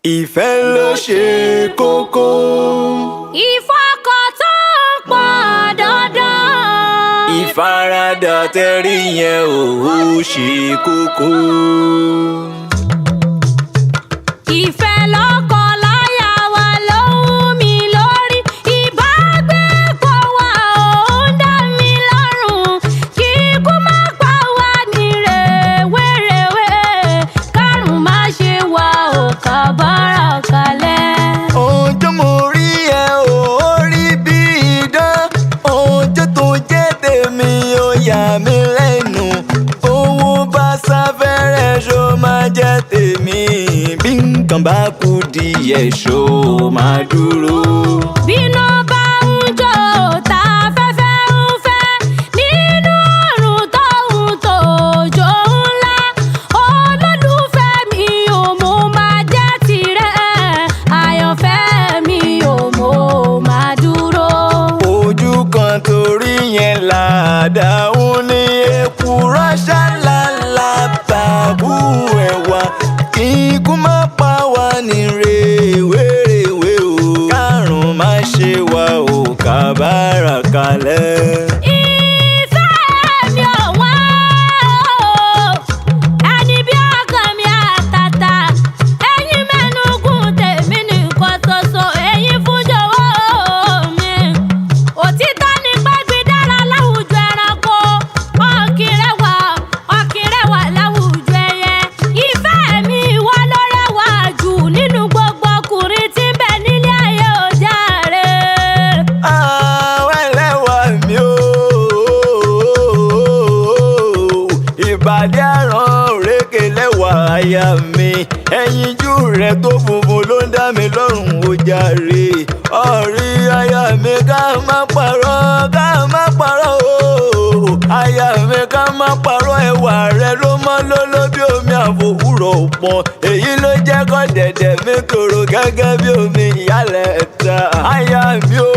Ìfẹ́ ló ṣe kókó. Ìfọkàntán pọn dandan. Ìfaradà tẹ́rí yẹn ò ṣe kókó. Ìfẹ́ lọ́kọ láya wa ló ń mi lórí. Ìbágbépọ̀ wa ò ń dá mi lọ́rùn. Kíkú má pa wá ní rèwerèwe. Kárùn má ṣe wá ò kábàárà kalẹ̀. Ọjọ́ mo rí ẹ ò rí bí idán. Ọjọ́ tó jẹ́ tèmi ó yà mí lẹ́nu. Owó bá sáfẹ́rẹ́ ṣó máa jẹ́ tèmi. Bí nǹkan bá kú díẹ̀ ṣó máa dúró. Bíná bá ń jó tá fẹ́fẹ́ ń fẹ́ nínú ọ̀run tó ń tòjò ńlá. Olólùfẹ́ mi ò mo máa jẹ́ tirẹ̀. Àyànfẹ́ mi ò mo máa dúró. Ojú kan torí yẹn làdáhùn ní èkùrọ́ ṣáláńlá bàbú ẹ̀wà. Kíkú má pa wá ní rèwerèwe o. Kárùn má ṣe wá o kábàárà kalẹ̀. Ìfẹ́ mi ò wá o, ẹni bí ọkàn mi àtàtà. Ẹ̀yin mẹ́nugún tèmi nìkan ṣoṣo, ẹ̀yin fún jọ̀wọ́ mi. Òtítọ́ ni gbàgbé dára láwùjọ ẹranko. Ọ̀kìnrẹ́wà láwùjọ ẹyẹ. Ìfẹ́ mi wá ló rẹwà jù nínú gbogbo ọkùnrin tí ń bẹ nílé ayé o jàre. Àwọn ẹlẹ́wà mi o. Ìbàdí àrán òrékè lẹ́wà aya mi. Ẹyinjú rẹ̀ tó funfun ló ń dá mi lọ́rùn ó jàre. Ọ̀rí aya mi ká má parọ́ o. Aya mi ká má parọ́ ẹwà rẹ̀ ló mọ́ lóló bí omi àfòwúrọ̀ pọ̀. Èyí ló jẹ́ kọ́ dẹ̀dẹ̀ mi tòrò gẹ́gẹ́ bí omi ìyálẹ̀ ta. Aya mi o,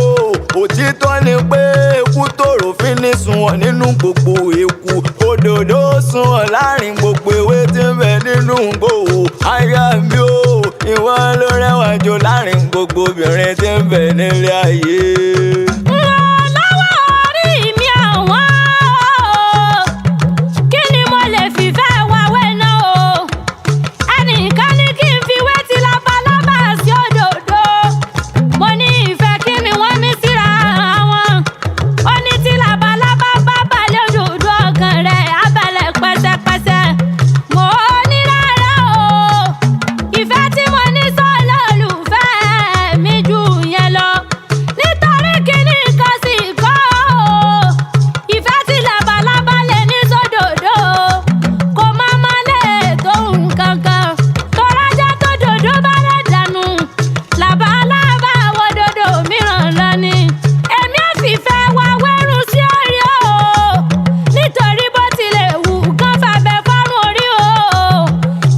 òtítọ́ ni pé eku tòrò fi ní sunwọ̀n nínú gbogbo eku. Òdòdó sunwọ̀n láàrin gbogbo ewé tí ń bẹ nínú gbòòwò. Aya mi o, ìwọ ló rẹwà jù láàrin gbogbo obìnrin tí ń bẹ nílé ayé. Lọ́wọ́ orí mi àwọn o, kí ni mo lè fìfẹ́ wá wẹ́nà o? Ẹnìkan ní kí n fi wé ti labalábá sí òdòdó. Mo ní ìfẹ́ kí ni wọ́n ní síra wọn. Ó ní tí labalábá bá balẹ̀ òdòdó ọkàn rẹ̀ á balẹ̀ pẹ́sẹ́pẹ́sẹ́. Mo ní rárá o, ìfẹ́ tí mo ní sọ́lọ́ olùfẹ́ mi jù yẹn lọ. Nítorí kíní kan sì kọ́ o, ìfẹ́ tí labalábá lè ní sódòdó kò má má lè tó nǹkan kan. Tọ́rájá tó dòdó bá lè dànù, labalábá wo dòdò mìíràn lọ ni. Èmi ò fìfẹ́ wá wẹ́rù sí orí o, nítorí bó tilẹ̀ wù kán fàbẹ́ fọ́rùn orí o.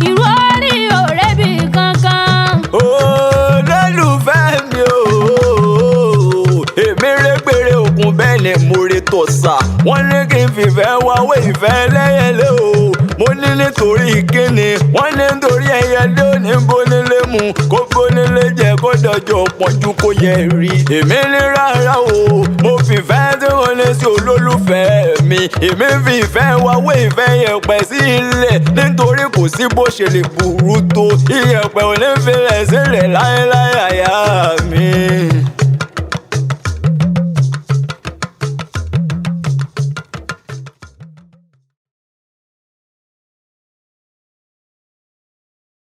Ìrù orí ò rẹ́bì kankan. Olólùfẹ́ mi o, èmi régbèrè òkun bẹ́ẹ̀ ni mo re tọ̀sà. Wọ́n ní kí n fìfẹ́ wáwé ìfẹ́ lẹ́yẹlé o. Mo ní nítorí kíni, wọ́n ní nítorí ẹyẹlé ò ní bónílé mu. Kó bónílé jẹ kó dọjọ́ pọ́njú kó yẹ rí. Èmi ní rárá o, mo fìfẹ́ tí mo ní sí olólùfẹ́ mi. Èmi fi ìfẹ́ wáwé ìfẹ́ yẹ̀pẹ̀ sí ilẹ̀. Nítorí kò sí bó ṣe lè burú tó. Iyẹ̀pẹ̀ ò ní filẹ̀ sílẹ̀ láéláé àyà